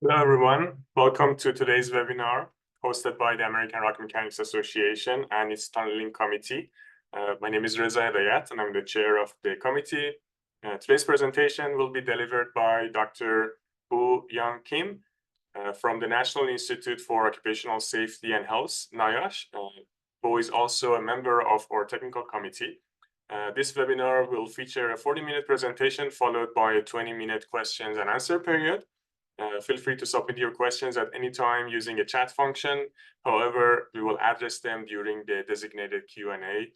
Hello, everyone. Welcome to today's webinar hosted by the American Rock Mechanics Association and its Tunneling Committee. My name is Reza Hedayat, and I'm the chair of the committee. Today's presentation will be delivered by Dr. Woo Young Kim from the National Institute for Occupational Safety and Health, NIOSH, who is also a member of our technical committee. This webinar will feature a 40-minute presentation followed by a 20-minute questions and answer period. Feel free to submit your questions at any time using a chat function. However, we will address them during the designated Q&A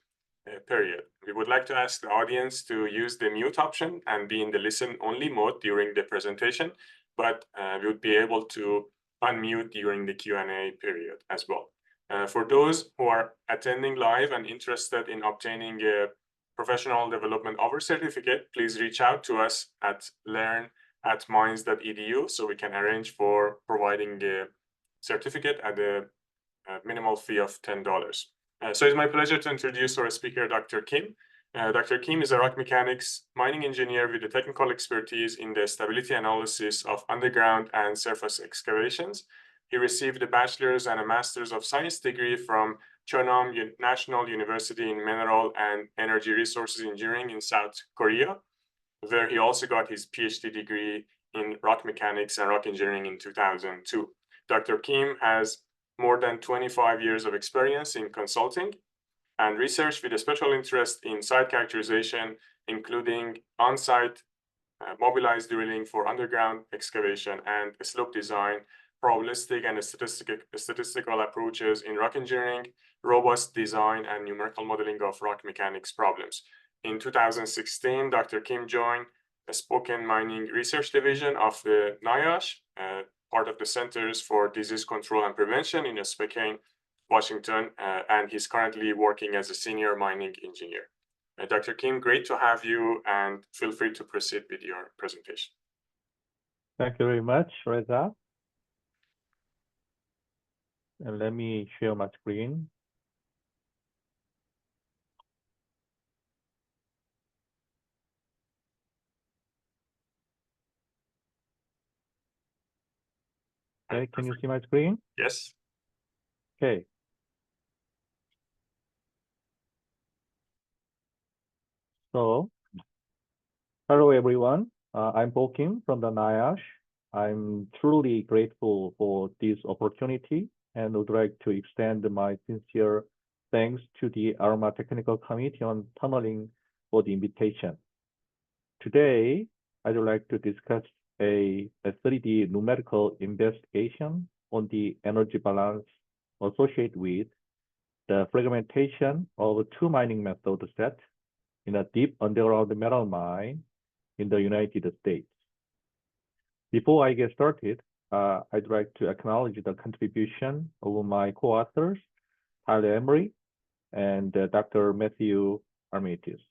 period. We would like to ask the audience to use the mute option and be in the listen-only mode during the presentation, but we would be able to unmute during the Q&A period as well. For those who are attending live and interested in obtaining a professional development hour certificate, please reach out to us at learn@mines.edu so we can arrange for providing the certificate at a minimal fee of $10. So it's my pleasure to introduce our speaker, Dr. Kim. Dr. Kim is a rock mechanics mining engineer with a technical expertise in the stability analysis of underground and surface excavations. He received a bachelor's and a master's of science degree from Cheonam National University in Mineral and Energy Resources Engineering in South Korea, where he also got his PhD degree in rock mechanics and rock engineering in 2002. Dr. Kim has more than 25 years of experience in consulting and research with a special interest in site characterization, including on-site mobilized drilling for underground excavation and slope design, probabilistic and statistical approaches in rock engineering, robust design, and numerical modeling of rock mechanics problems. In 2016, Dr. Kim joined the Spokane Mining Research Division of the NIOSH, part of the Centers for Disease Control and Prevention in Spokane, Washington, and he's currently working as a senior mining engineer. Dr. Kim, great to have you, and feel free to proceed with your presentation. Thank you very much, Reza. And let me share my screen. Okay, can you see my screen? Yes. Okay. So, hello everyone. I'm Bo Kim from the NIOSH. I'm truly grateful for this opportunity and would like to extend my sincere thanks to the ARMA Technical Committee on Tunneling for the invitation. Today, I'd like to discuss a 3D numerical investigation on the energy balance associated with the fragmentation of two mining method sets in a deep underground metal mine in the United States. Before I get started, I'd like to acknowledge the contribution of my co-authors, Tyler Emery and Dr. Matthew Armitage.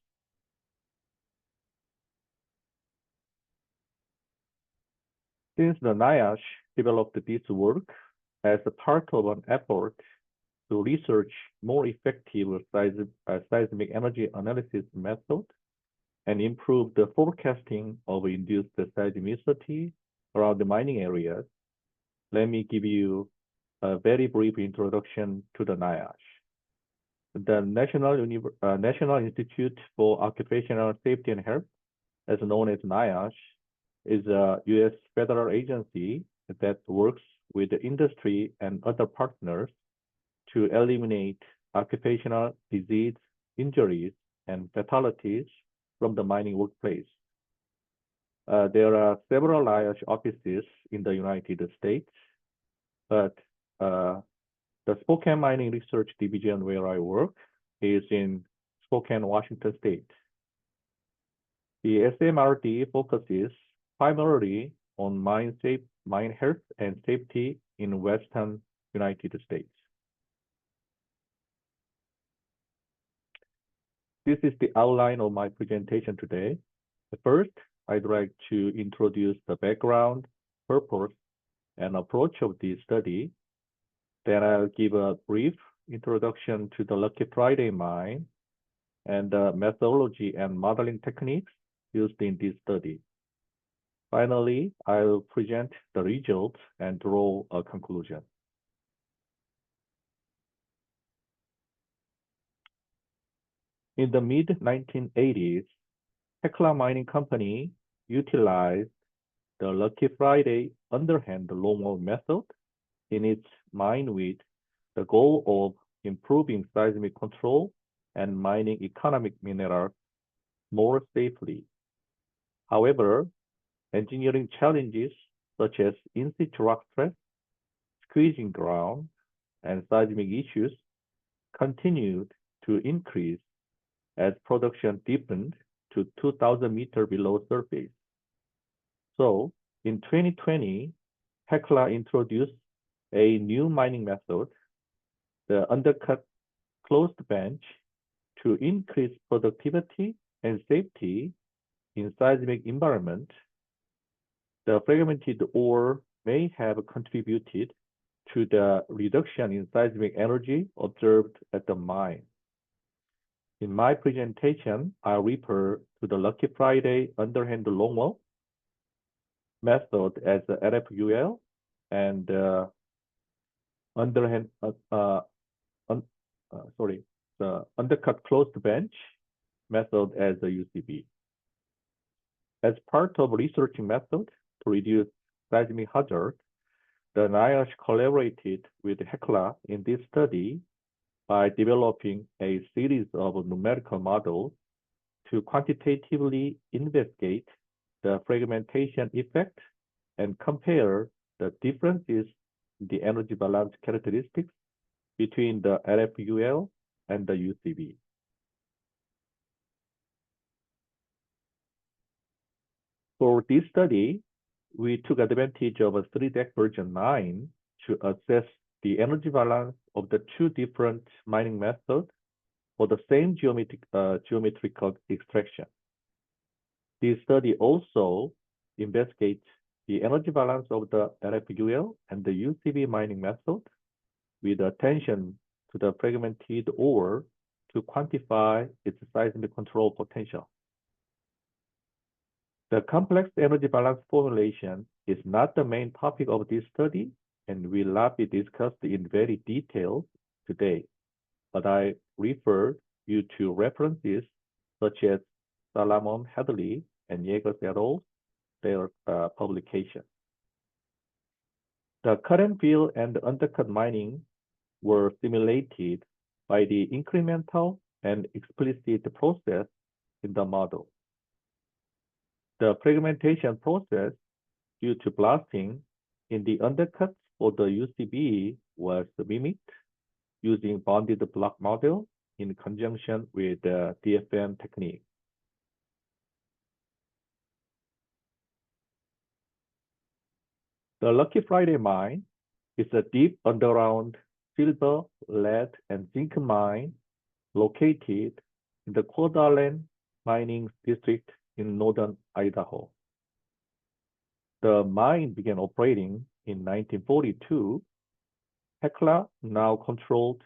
Since the NIOSH developed this work as a part of an effort to research more effective seismic energy analysis method and improve the forecasting of induced seismicity around the mining areas, let me give you a very brief introduction to the NIOSH. The National Institute for Occupational Safety and Health, as known as NIOSH, is a U.S. federal agency that works with the industry and other partners to eliminate occupational disease, injuries, and fatalities from the mining workplace. There are several NIOSH offices in the United States, but the Spokane Mining Research Division where I work is in Spokane, Washington State. The SMRD focuses primarily on mine health and safety in Western United States. This is the outline of my presentation today. First, I'd like to introduce the background, purpose, and approach of the study. Then I'll give a brief introduction to the Lucky Friday mine and the methodology and modeling techniques used in this study. Finally, I'll present the results and draw a conclusion. In the mid-1980s, Hecla Mining Company utilized the Lucky Friday underhand longwall method in its mine with the goal of improving seismic control and mining economic minerals more safely. However, engineering challenges such as in-situ rock stress, squeezing ground, and seismic issues continued to increase as production deepened to 2,000 meters below surface. So, in 2020, Hecla introduced a new mining method, the undercut closed bench, to increase productivity and safety in seismic environment. The fragmented ore may have contributed to the reduction in seismic energy observed at the mine. In my presentation, I'll refer to the Lucky Friday underhand longwall method as the LFUL and the undercut closed bench method as the UCB. As part of researching method to reduce seismic hazard, the NIOSH collaborated with Hecla in this study by developing a series of numerical models to quantitatively investigate the fragmentation effect and compare the differences in the energy balance characteristics between the LFUL and the UCB. For this study, we took advantage of a 3-deck version 9 to assess the energy balance of the two different mining methods for the same geometrical extraction. This study also investigates the energy balance of the LFUL and the UCB mining method with attention to the fragmented ore to quantify its seismic control potential. The complex energy balance formulation is not the main topic of this study and will not be discussed in very detail today, but I refer you to references such as Salomon Hadley and Yeager et al. Their publication. The cut and fill and undercut mining were simulated by the incremental and explicit process in the model. The fragmentation process due to blasting in the undercuts for the UCB was mimicked using bonded block model in conjunction with the DFM technique. The Lucky Friday mine is a deep underground silver, lead, and zinc mine located in the Coeur d'Alene mining district in northern Idaho. The mine began operating in 1942. Hecla now controlled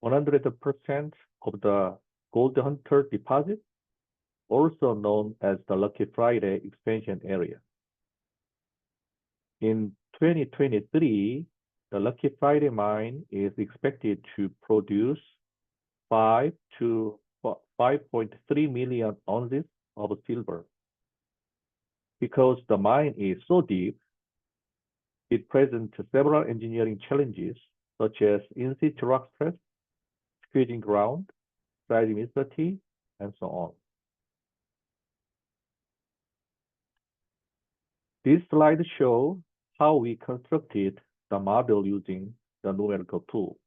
100% of the Gold Hunter deposit, also known as the Lucky Friday expansion area. In 2023, the Lucky Friday mine is expected to produce 5 to 5.3 million ounces of silver. Because the mine is so deep, it presents several engineering challenges such as in-situ rock stress, squeezing ground, seismicity, and so on. This slide shows how we constructed the model using the numerical tool.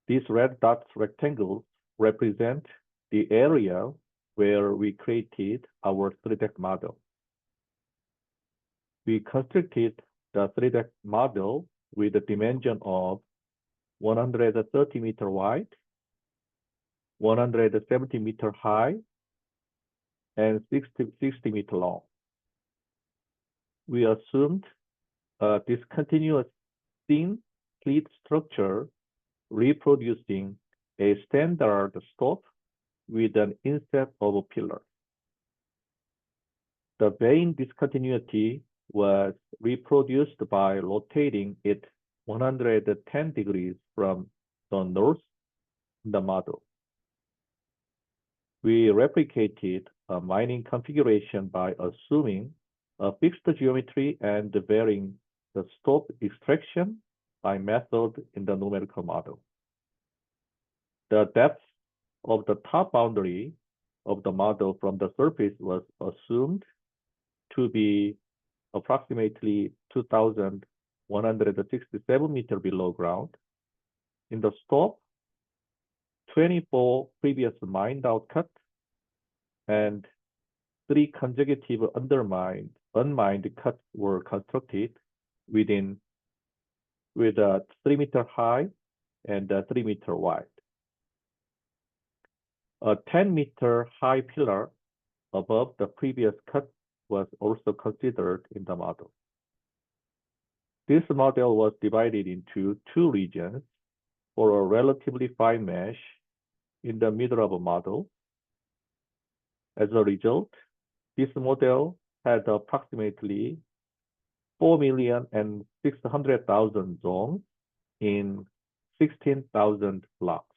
These red dots rectangles represent the area where we created our 3-deck model. We constructed the 3-deck model with a dimension of 130 meter wide, 170 meter high, and 60 meter long. We assumed a discontinuous thin pleat structure reproducing a standard stope with an inset of a pillar. The vane discontinuity was reproduced by rotating it 110 degrees from the north in the model. We replicated a mining configuration by assuming a fixed geometry and varying the stope extraction by method in the numerical model. The depth of the top boundary of the model from the surface was assumed to be approximately 2,167 meters below ground. In the stope, 24 previous mined out cuts and 3 consecutive unmined cuts were constructed with a 3-meter high and a 3-meter wide. A 10-meter high pillar above the previous cut was also considered in the model. This model was divided into 2 regions for a relatively fine mesh in the middle of a model. As a result, this model had approximately 4,600,000 zones in 16,000 blocks.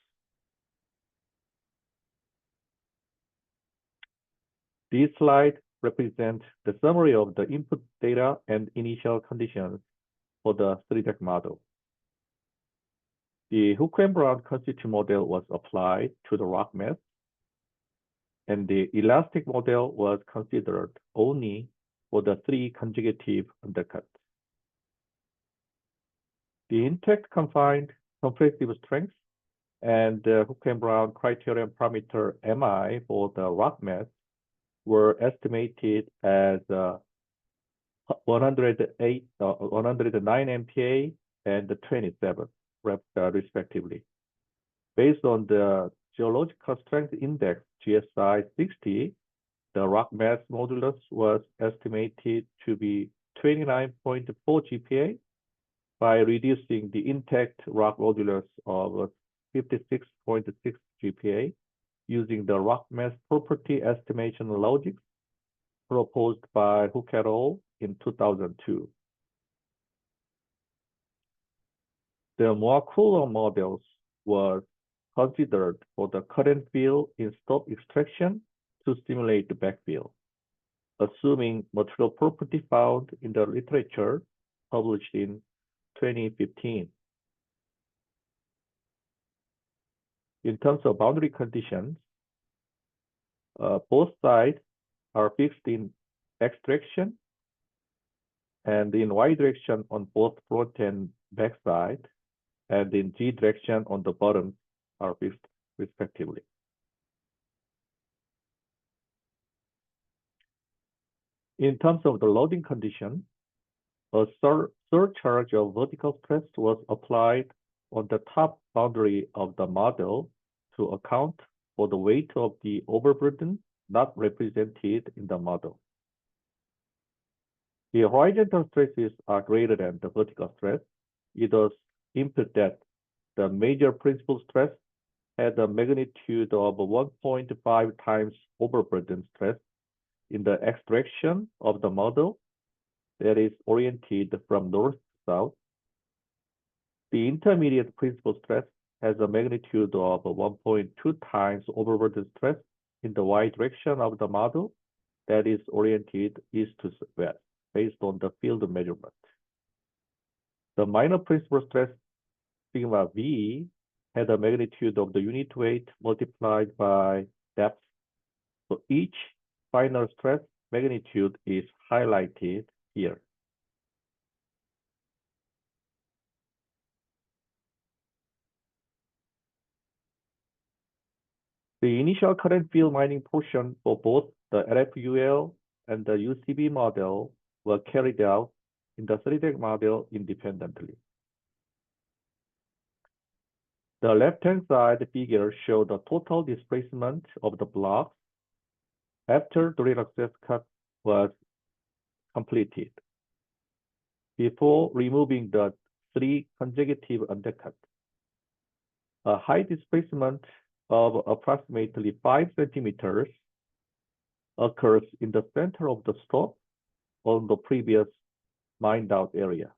This slide represents the summary of the input data and initial conditions for the 3-deck model. The Hook and Brown constituent model was applied to the rock mass, and the elastic model was considered only for the 3 consecutive undercuts. The intact confined compressive strength and the Hook and Brown criterion parameter MI for the rock mass were estimated as 109 MPa and 27, respectively. Based on the geological strength index, GSI 60, the rock mass modulus was estimated to be 29.4 GPa by reducing the intact rock modulus of 56.6 GPa using the rock mass property estimation logic proposed by Hook et al. In 2002. The more cooler models were considered for the current field in stope extraction to simulate the backfill, assuming material property found in the literature published in 2015. In terms of boundary conditions, both sides are fixed in X direction and in Y direction on both front and back side, and in G direction on the bottom are fixed respectively. In terms of the loading condition, a surcharge of vertical stress was applied on the top boundary of the model to account for the weight of the overburden not represented in the model. The horizontal stresses are greater than the vertical stress. It does imply that the major principal stress had a magnitude of 1.5 times overburden stress in the X direction of the model that is oriented from north to south. The intermediate principal stress has a magnitude of 1.2 times overburden stress in the Y direction of the model that is oriented east to west based on the field measurement. The minor principal stress, sigma V, had a magnitude of the unit weight multiplied by depth. So each final stress magnitude is highlighted here. The initial current field mining portion for both the LFUL and the UCB model were carried out in the 3-deck model independently. The left-hand side figure shows the total displacement of the blocks after drill access cut was completed, before removing the 3 consecutive undercuts. A high displacement of approximately 5 centimeters occurs in the center of the stop on the previous mined out area.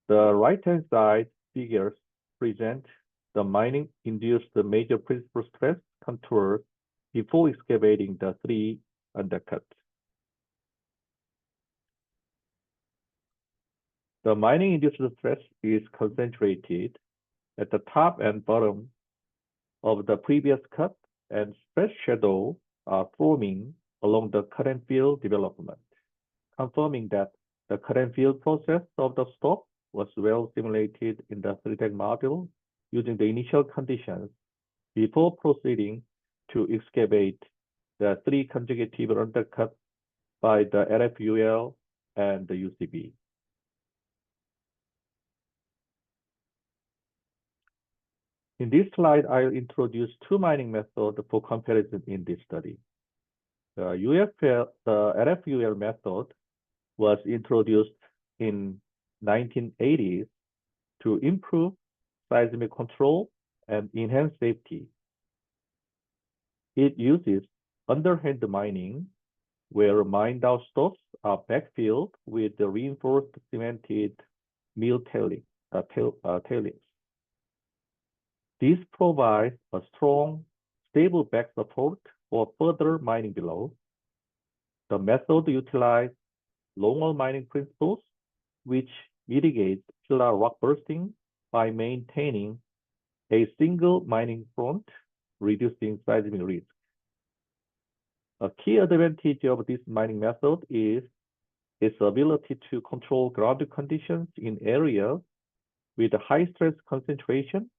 The right-hand side figures present the mining-induced major principal stress contours before excavating the 3 undercuts. The mining-induced stress is concentrated at the top and bottom of the previous cut, and stress shadows are forming along the cut and fill development, confirming that the cut and fill process of the stop was well simulated in the 3-deck model using the initial conditions before proceeding to excavate the 3 consecutive undercuts by the RFUL and the UCB. In this slide, I'll introduce 2 mining methods for comparison in this study. The RFUL method was introduced in 1980s to improve seismic control and enhance safety. It uses underhand mining, where mined out stopes are backfilled with the reinforced cemented mill tailings. This provides a strong, stable back support for further mining below. The method utilizes longwall mining principles, which mitigate pillar rock bursting by maintaining a single mining front, reducing seismic risk. A key advantage of this mining method is its ability to control ground conditions in areas with a high stress concentration,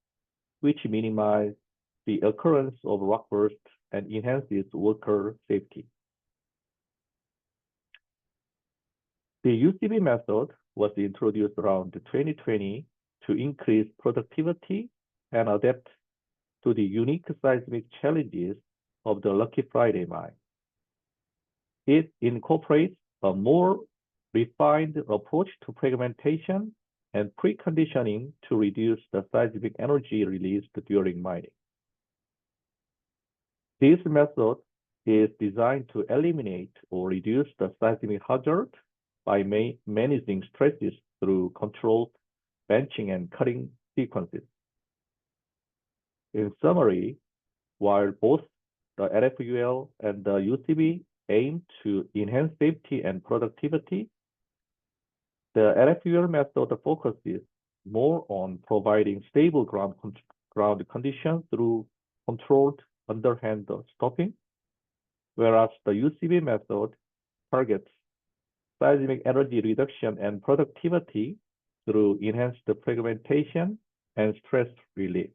which minimizes the occurrence of rock burst and enhances worker safety. The UCB method was introduced around 2020 to increase productivity and adapt to the unique seismic challenges of the Lucky Friday mine. It incorporates a more refined approach to fragmentation and preconditioning to reduce the seismic energy released during mining. This method is designed to eliminate or reduce the seismic hazard by managing stresses through controlled benching and cutting sequences. In summary, while both the RFUL and the UCB aim to enhance safety and productivity, the RFUL method focuses more on providing stable ground conditions through controlled underhand stopping, whereas the UCB method targets seismic energy reduction and productivity through enhanced fragmentation and stress relief.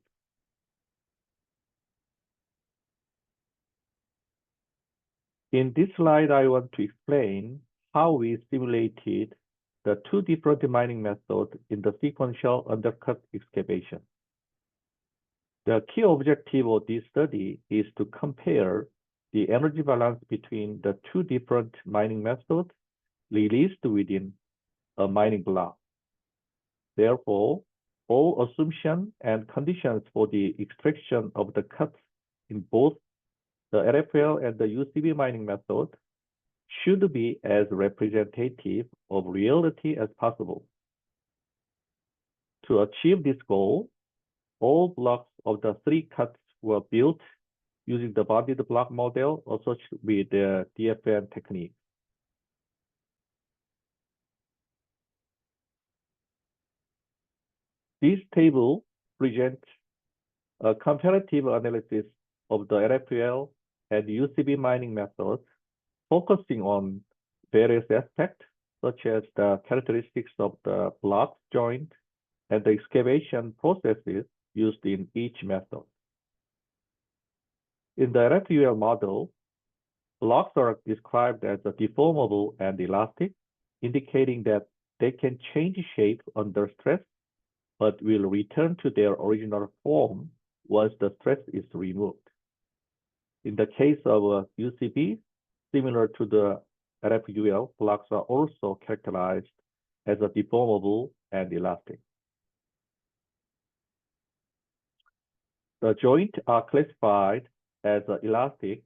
In this slide, I want to explain how we simulated the 2 different mining methods in the sequential undercut excavation. The key objective of this study is to compare the energy balance between the 2 different mining methods released within a mining block. Therefore, all assumptions and conditions for the extraction of the cuts in both the RFL and the UCB mining method should be as representative of reality as possible. To achieve this goal, all blocks of the 3 cuts were built using the bonded block model associated with the DFN technique. This table presents a comparative analysis of the RFL and UCB mining methods, focusing on various aspects such as the characteristics of the block joint and the excavation processes used in each method. In the RFUL model, blocks are described as deformable and elastic, indicating that they can change shape under stress, but will return to their original form once the stress is removed. In the case of UCB, similar to the RFUL, blocks are also characterized as deformable and elastic. The joints are classified as elastic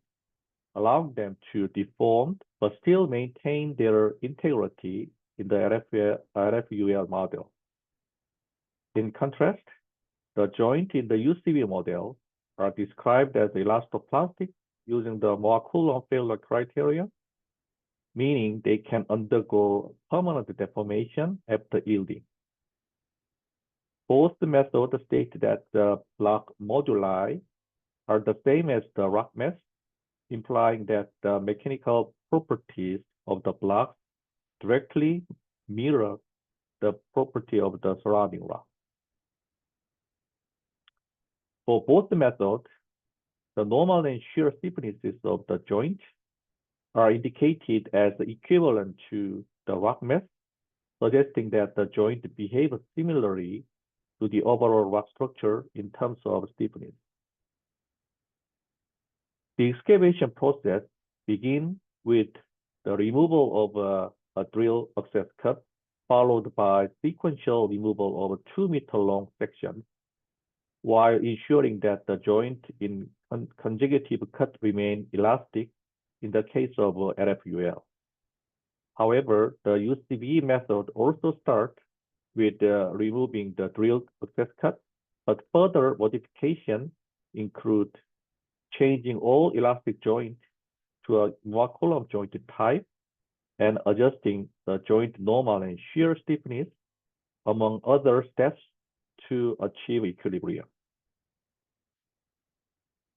allowing them to deform but still maintain their integrity in the RFUL model. In contrast, the joints in the UCB model are described as elastoplastic using the Mohr-Coulomb failure criteria, meaning they can undergo permanent deformation after yielding. Both methods state that the block moduli are the same as the rock mass, implying that the mechanical properties of the blocks directly mirror the property of the surrounding rock. For both methods, the normal and shear stiffnesses of the joint are indicated as equivalent to the rock mass, suggesting that the joint behaves similarly to the overall rock structure in terms of stiffness. The excavation process begins with the removal of a drill access cut, followed by sequential removal of a 2-meter-long section, while ensuring that the joint in consecutive cut remain elastic in the case of RFUL. However, the UCB method also starts with removing the drill access cut, but further modifications include changing all elastic joints to a Mohr-Coulomb joint type and adjusting the joint normal and shear stiffness, among other steps, to achieve equilibrium.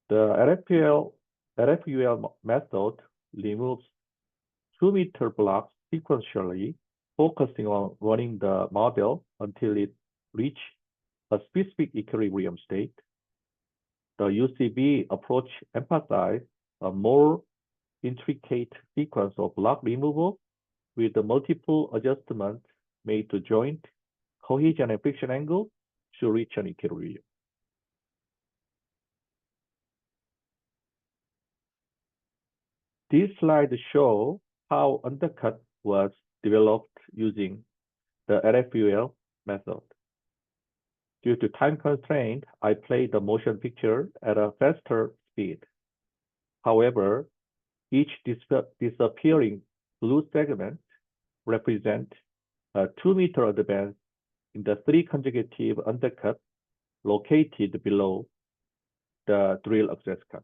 The RFUL method removes 2-meter blocks sequentially, focusing on running the model until it reaches a specific equilibrium state. The UCB approach emphasizes a more intricate sequence of block removal with the multiple adjustments made to joint cohesion and friction angle to reach an equilibrium. These slides show how undercut was developed using the RFUL method. Due to time constraint, I played the motion picture at a faster speed. However, each disappearing blue segment represents a 2-meter advance in the 3 consecutive undercuts located below the drill access cut.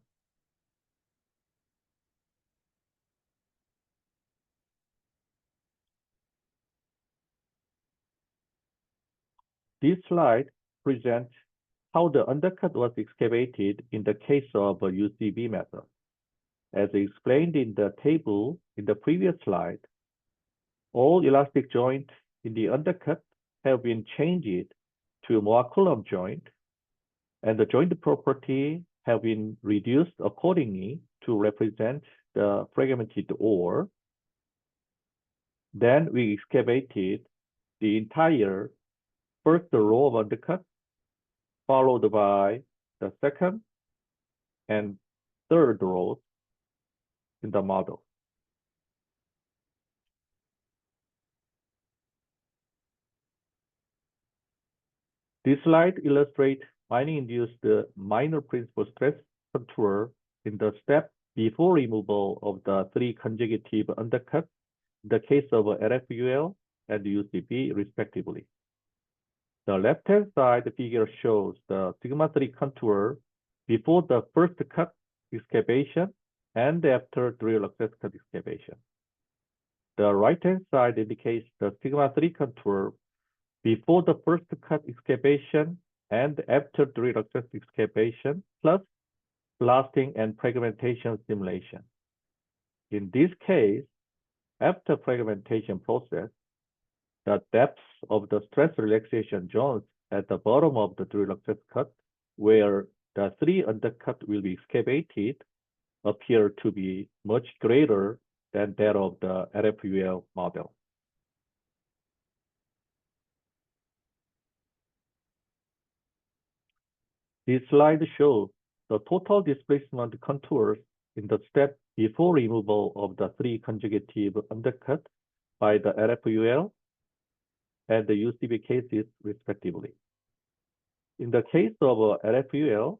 This slide presents how the undercut was excavated in the case of a UCB method. As explained in the table in the previous slide, all elastic joints in the undercut have been changed to a Mohr-Coulomb joint, and the joint property have been reduced accordingly to represent the fragmented ore. Then we excavated the entire first row of undercut, followed by the second and third rows in the model. This slide illustrates mining-induced minor principal stress contour in the step before removal of the 3 consecutive undercuts in the case of RFUL and UCB, respectively. The left-hand side figure shows the sigma-3 contour before the first cut excavation and after drill access cut excavation. The right-hand side indicates the sigma-3 contour before the first cut excavation and after drill access excavation, plus blasting and fragmentation simulation. In this case, after fragmentation process, the depths of the stress relaxation zones at the bottom of the drill access cut, where the 3 undercut will be excavated, appear to be much greater than that of the RFUL model. This slide shows the total displacement contours in the step before removal of the 3 consecutive undercuts by the RFUL and the UCB cases, respectively. In the case of RFUL,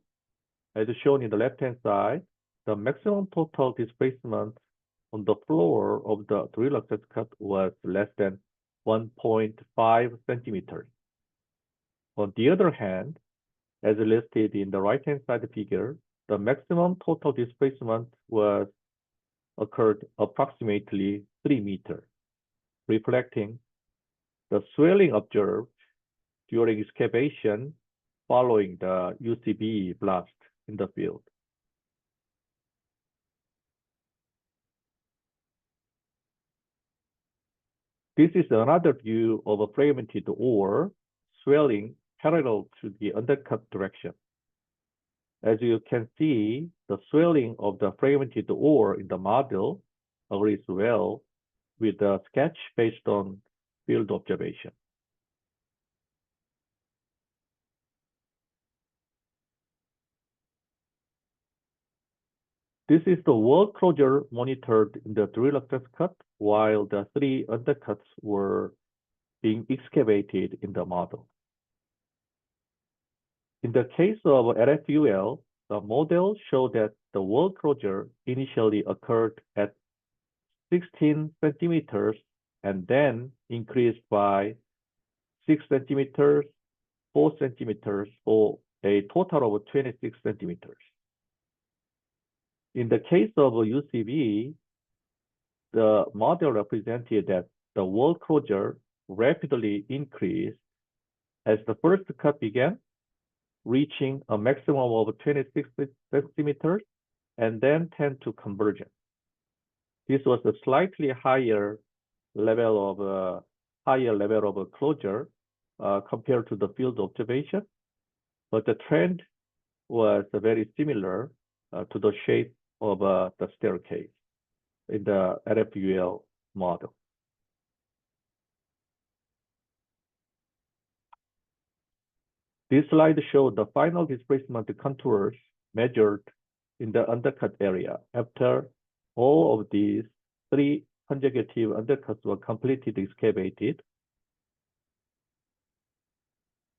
as shown in the left-hand side, the maximum total displacement on the floor of the drill access cut was less than 1.5 centimeters. On the other hand, as listed in the right-hand side figure, the maximum total displacement occurred approximately 3 meters, reflecting the swelling observed during excavation following the UCB blast in the field. This is another view of a fragmented ore swelling parallel to the undercut direction. As you can see, the swelling of the fragmented ore in the model agrees well with the sketch based on field observation. This is the wall closure monitored in the drill access cut while the 3 undercuts were being excavated in the model. In the case of LFUL, the model showed that the wall closure initially occurred at 16 centimeters and then increased by 6 centimeters, 4 centimeters, or a total of 26 centimeters. In the case of UCB, the model represented that the wall closure rapidly increased as the first cut began, reaching a maximum of 26 centimeters and then tend to convergence. This was a slightly higher level of closure compared to the field observation, but the trend was very similar to the shape of the staircase in the LFUL model. This slide shows the final displacement contours measured in the undercut area after all of these 3 consecutive undercuts were completely excavated.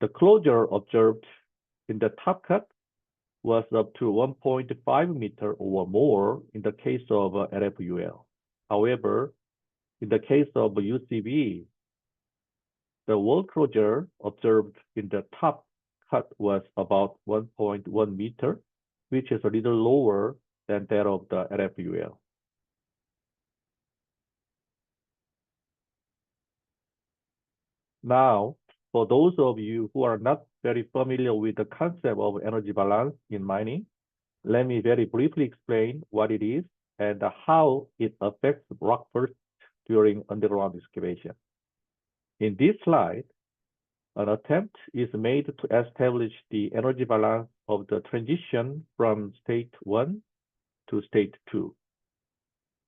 The closure observed in the top cut was up to 1.5 meters or more in the case of LFUL. However, in the case of UCB, the wall closure observed in the top cut was about 1.1 meter, which is a little lower than that of the LFUL. Now, for those of you who are not very familiar with the concept of energy balance in mining, let me very briefly explain what it is and how it affects rock burst during underground excavation. In this slide, an attempt is made to establish the energy balance of the transition from state 1 to state 2.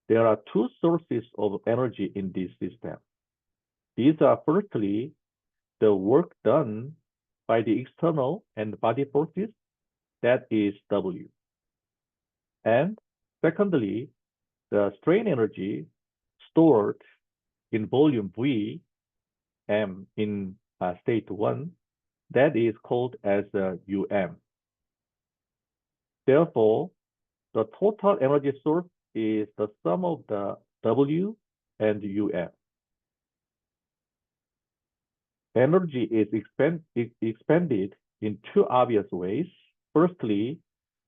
There are 2 sources of energy in this system. These are firstly, the work done by the external and body forces, that is W. And secondly, the strain energy stored in volume V, M in state 1, that is called as UM. Therefore, the total energy source is the sum of the W and UM. Energy is expended in 2 obvious ways. Firstly,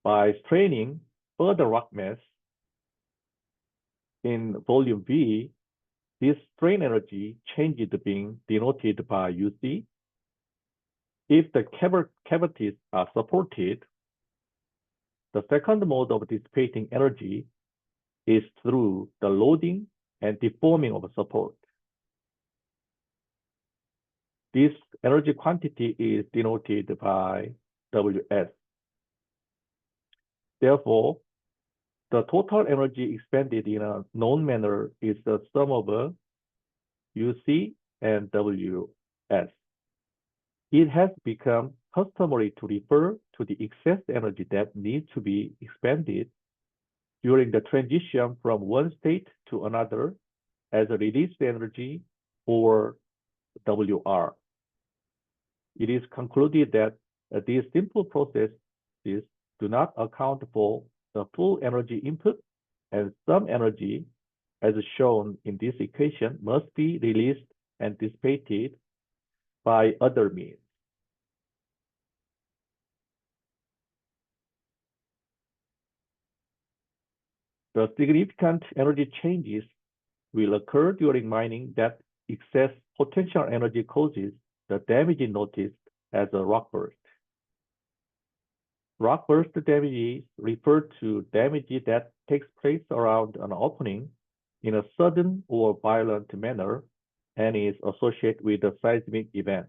by straining further rock mass in volume V, this strain energy change is being denoted by UC. If the cavities are supported, the second mode of dissipating energy is through the loading and deforming of support. This energy quantity is denoted by Ws. Therefore, the total energy expended in a known manner is the sum of UC and Ws. It has become customary to refer to the excess energy that needs to be expended during the transition from one state to another as a released energy or WR. It is concluded that these simple processes do not account for the full energy input and some energy, as shown in this equation, must be released and dissipated by other means. The significant energy changes will occur during mining that excess potential energy causes the damage noticed as a rock burst. Rock burst damage refer to damage that takes place around an opening in a sudden or violent manner and is associated with a seismic event.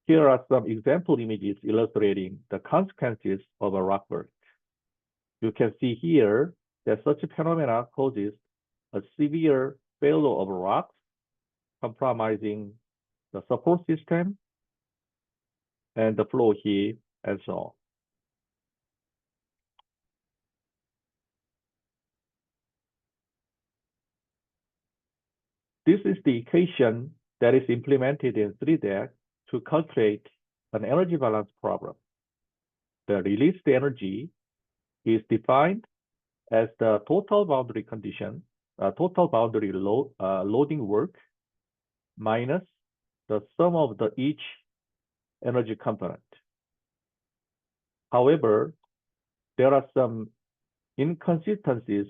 Here are some example images illustrating the consequences of a rock burst. You can see here that such a phenomena causes a severe failure of rocks, compromising the support system and the flow heave, and so on. This is the equation that is implemented in 3DEC to calculate an energy balance problem. The released energy is defined as the total boundary condition, total boundary loading work minus the sum of each energy component. However, there are some inconsistencies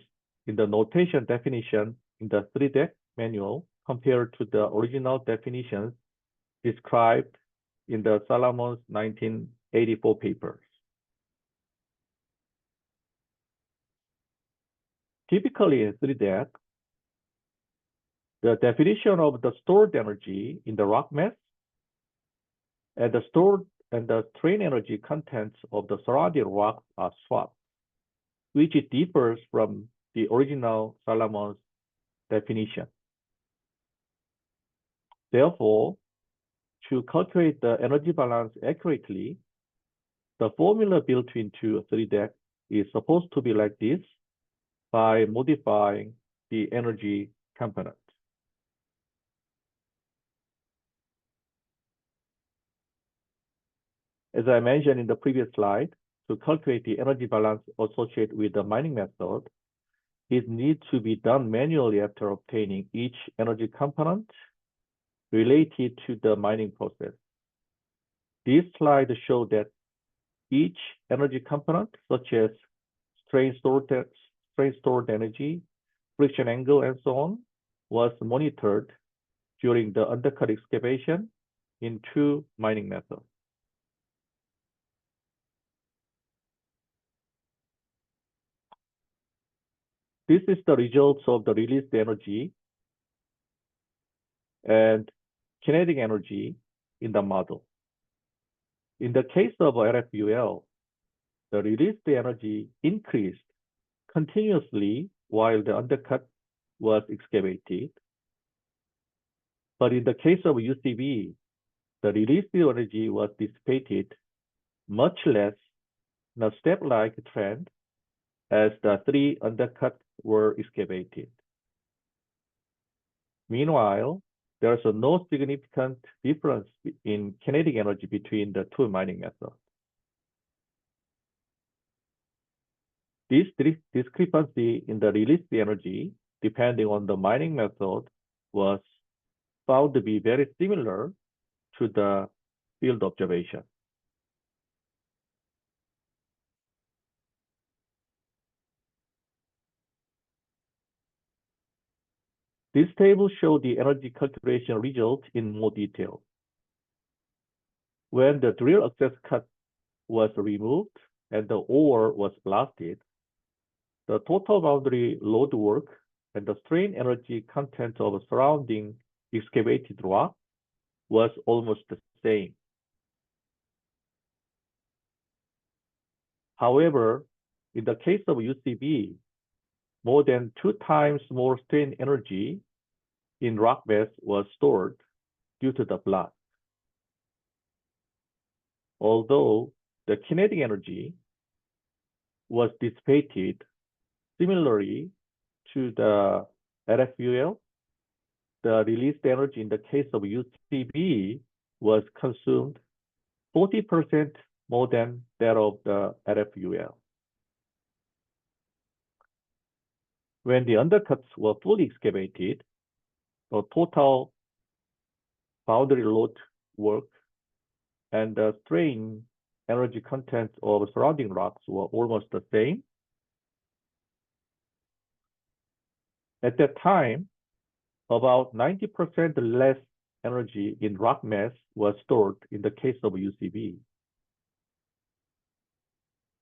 in the notation definition in the 3DEC manual compared to the original definitions described in the Salomon's 1984 papers. Typically in 3DEC, the definition of the stored energy in the rock mass and the stored and the strain energy contents of the surrounding rock are swapped, which differs from the original Salomon's definition. Therefore, to calculate the energy balance accurately, the formula built into 3DEC is supposed to be like this by modifying the energy component. As I mentioned in the previous slide, to calculate the energy balance associated with the mining method, it needs to be done manually after obtaining each energy component related to the mining process. This slide shows that each energy component, such as strain stored energy, friction angle, and so on, was monitored during the undercut excavation in two mining methods. This is the results of the released energy and kinetic energy in the model. In the case of RFUL, the released energy increased continuously while the undercut was excavated. But in the case of UCB, the released energy was dissipated much less in a step-like trend as the three undercuts were excavated. Meanwhile, there is no significant difference in kinetic energy between the two mining methods. This discrepancy in the released energy, depending on the mining method, was found to be very similar to the field observation. This table shows the energy calculation result in more detail. When the drill access cut was removed and the ore was blasted, the total boundary load work and the strain energy content of surrounding excavated rock was almost the same. However, in the case of UCB, more than 2 times more strain energy in rock mass was stored due to the blast. Although the kinetic energy was dissipated similarly to the RFUL, the released energy in the case of UCB was consumed 40% more than that of the RFUL. When the undercuts were fully excavated, the total boundary load work and the strain energy content of surrounding rocks were almost the same. At that time, about 90% less energy in rock mass was stored in the case of UCB.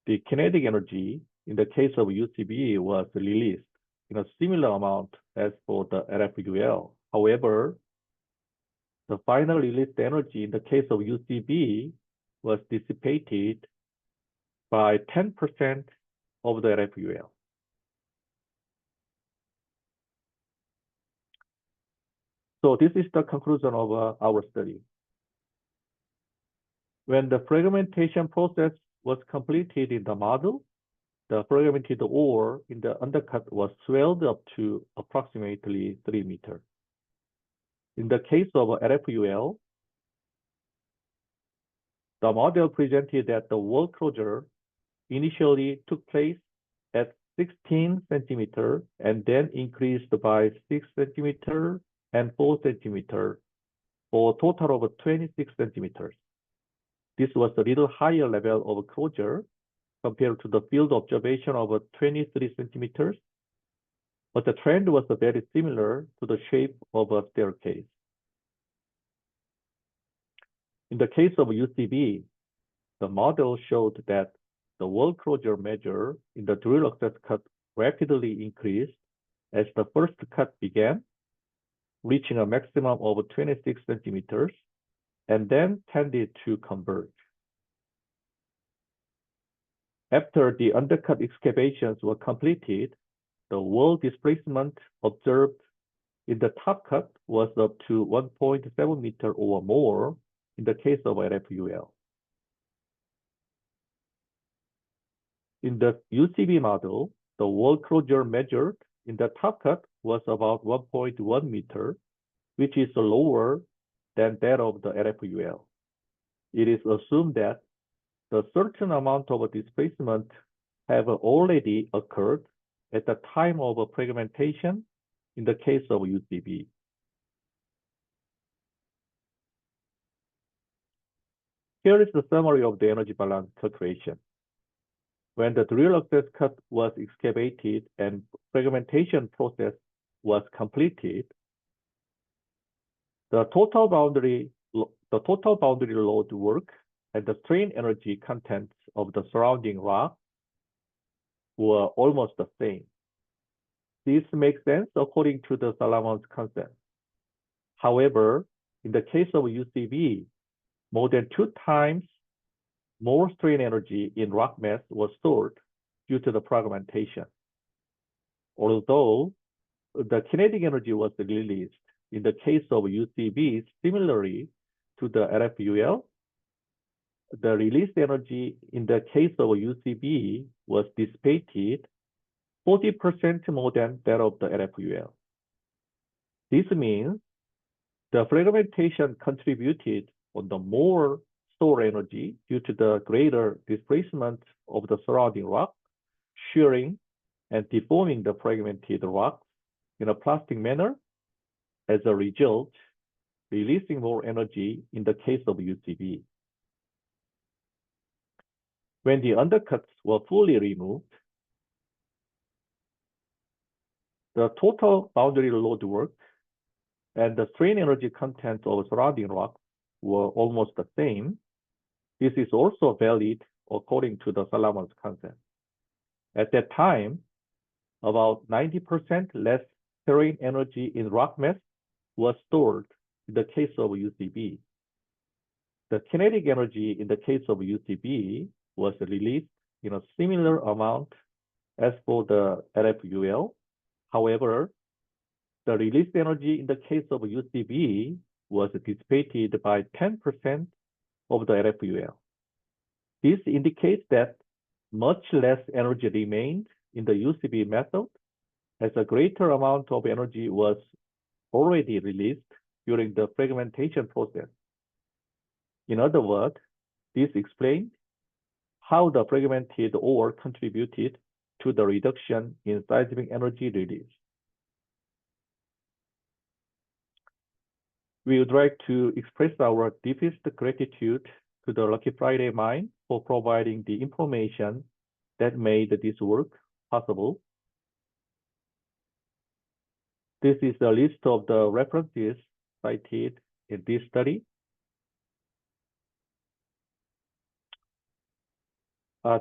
The kinetic energy in the case of UCB was released in a similar amount as for the RFUL. However, the final released energy in the case of UCB was dissipated by 10% of the RFUL. So this is the conclusion of our study. When the fragmentation process was completed in the model, the fragmented ore in the undercut was swelled up to approximately 3 meters. In the case of RFUL, the model presented that the wall closure initially took place at 16 centimeters and then increased by 6 centimeters and 4 centimeters for a total of 26 centimeters. This was a little higher level of closure compared to the field observation of 23 centimeters, but the trend was very similar to the shape of a staircase. In the case of UCB, the model showed that the wall closure measure in the drill access cut rapidly increased as the first cut began, reaching a maximum of 26 centimeters, and then tended to converge. After the undercut excavations were completed, the wall displacement observed in the top cut was up to 1.7 meters or more in the case of RFUL. In the UCB model, the wall closure measured in the top cut was about 1.1 meter, which is lower than that of the RFUL. It is assumed that the certain amount of displacement have already occurred at the time of fragmentation in the case of UCB. Here is the summary of the energy balance calculation. When the drill access cut was excavated and fragmentation process was completed, the total boundary load work and the strain energy contents of the surrounding rock were almost the same. This makes sense according to the Salamon's concept. However, in the case of UCB, more than 2 times more strain energy in rock mass was stored due to the fragmentation. Although the kinetic energy was released in the case of UCB similarly to the RFUL, the released energy in the case of UCB was dissipated 40% more than that of the RFUL. This means the fragmentation contributed on the more stored energy due to the greater displacement of the surrounding rock, shearing and deforming the fragmented rocks in a plastic manner, as a result, releasing more energy in the case of UCB. When the undercuts were fully removed, the total boundary load work and the strain energy content of surrounding rocks were almost the same. This is also valid according to the Salamon's concept. At that time, about 90% less terrain energy in rock mass was stored in the case of UCB. The kinetic energy in the case of UCB was released in a similar amount as for the RFUL. However, the released energy in the case of UCB was dissipated by 10% of the RFUL. This indicates that much less energy remained in the UCB method, as a greater amount of energy was already released during the fragmentation process. In other words, this explains how the fragmented ore contributed to the reduction in seismic energy release. We would like to express our deepest gratitude to the Lucky Friday Mine for providing the information that made this work possible. This is a list of the references cited in this study.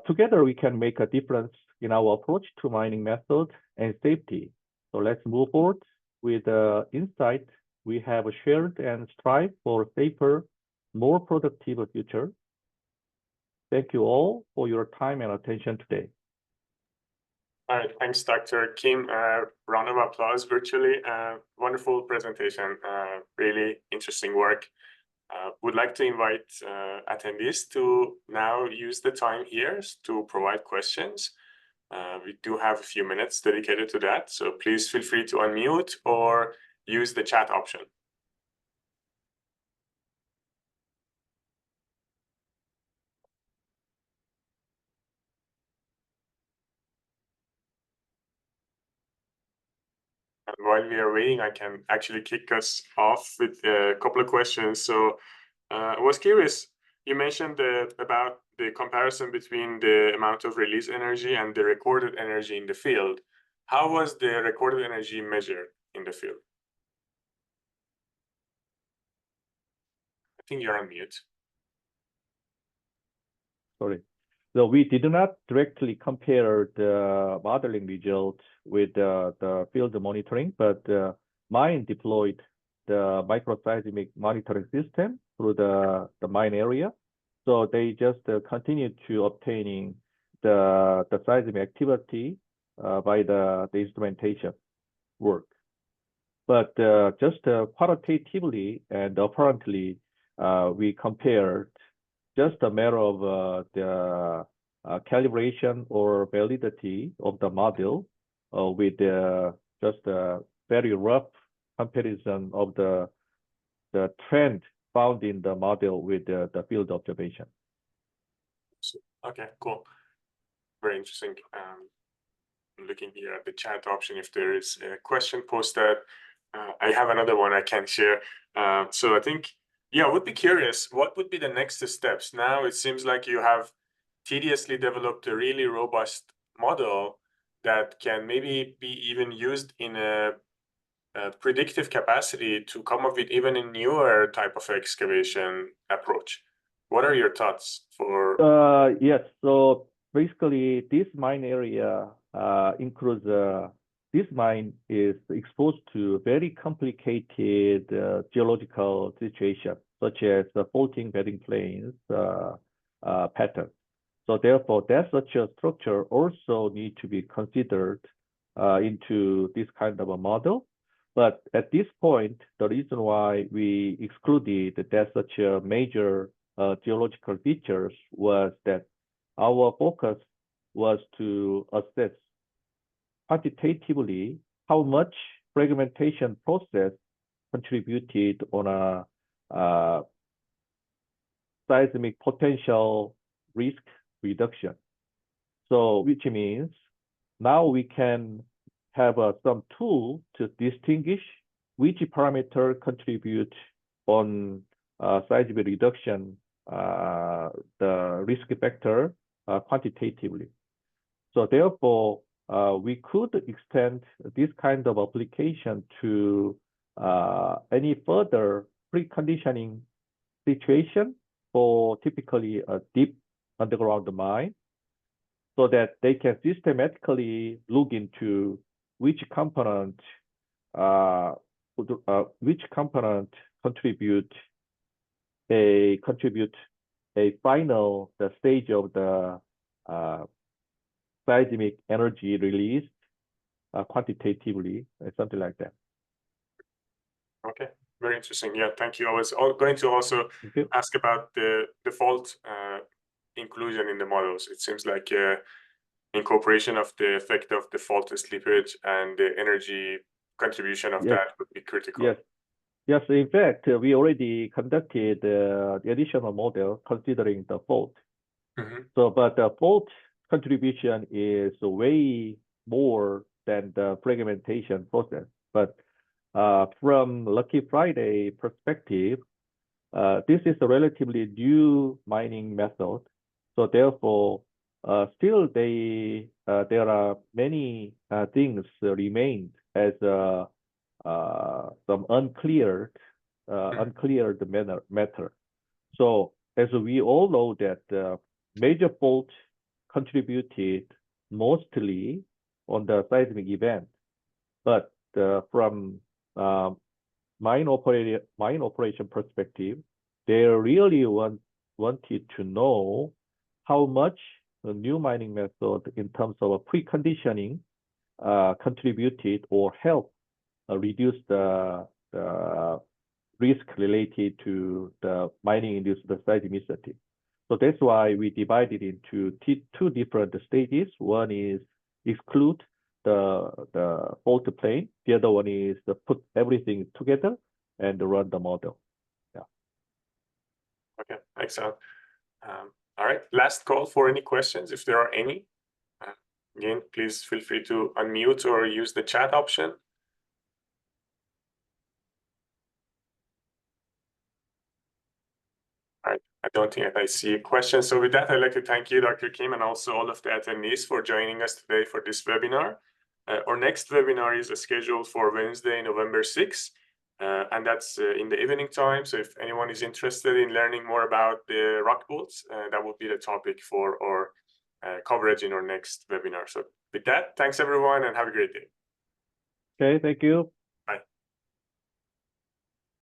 Together, we can make a difference in our approach to mining method and safety. So let's move forward with the insight we have shared and strive for a safer, more productive future. Thank you all for your time and attention today. All right, thanks, Dr. Kim. Round of applause virtually. Wonderful presentation, really interesting work. Would like to invite attendees to now use the time here to provide questions. We do have a few minutes dedicated to that, so please feel free to unmute or use the chat option. And while we are waiting, I can actually kick us off with a couple of questions. So I was curious, you mentioned about the comparison between the amount of release energy and the recorded energy in the field. How was the recorded energy measured in the field? I think you're on mute. Sorry. So we did not directly compare the modeling results with the field monitoring, but mine deployed the microseismic monitoring system through the mine area. So they just continued to obtaining the seismic activity by the instrumentation work. But just qualitatively and apparently, we compared just a matter of the calibration or validity of the model with just a very rough comparison of the trend found in the model with the field observation. Okay, cool. Very interesting. Looking here at the chat option, if there is a question posted, I have another one I can share. So I think, yeah, I would be curious, what would be the next steps? Now it seems like you have tediously developed a really robust model that can maybe be even used in a predictive capacity to come up with even a newer type of excavation approach. What are your thoughts for? Yes, so basically this mine area includes this mine is exposed to very complicated geological situations, such as the faulting bedding plains pattern. So therefore, that such a structure also need to be considered into this kind of a model. But at this point, the reason why we excluded that such a major geological features was that our focus was to assess quantitatively how much fragmentation process contributed on a seismic potential risk reduction. So which means now we can have some tool to distinguish which parameter contribute on seismic reduction, the risk factor quantitatively. So therefore, we could extend this kind of application to any further preconditioning situation for typically a deep underground mine, so that they can systematically look into which component contribute a final stage of the seismic energy release quantitatively, something like that. Okay, very interesting. Yeah, thank you. I was going to also ask about the default inclusion in the models. It seems like incorporation of the effect of the fault slippage and the energy contribution of that would be critical. Yes, in fact, we already conducted the additional model considering the fault. So, but the fault contribution is way more than the fragmentation process. But from Lucky Friday perspective, this is a relatively new mining method. So therefore, still there are many things remain as some uncleared matter. So as we all know that major fault contributed mostly on the seismic event, but from mine operation perspective, they really wanted to know how much the new mining method in terms of a preconditioning contributed or helped reduce the risk related to the mining induced seismicity. So that's why we divided into two different stages. One is exclude the fault plane. The other one is to put everything together and run the model. Yeah. Okay, excellent. All right, last call for any questions, if there are any. Again, please feel free to unmute or use the chat option. All right, I don't think I see a question. So with that, I'd like to thank you, Dr. Kim, and also all of the attendees for joining us today for this webinar. Our next webinar is scheduled for Wednesday, November 6th, and that's in the evening time. So if anyone is interested in learning more about the rock bolts, that will be the topic for our coverage in our next webinar. So with that, thanks everyone and have a great day. Okay, thank you.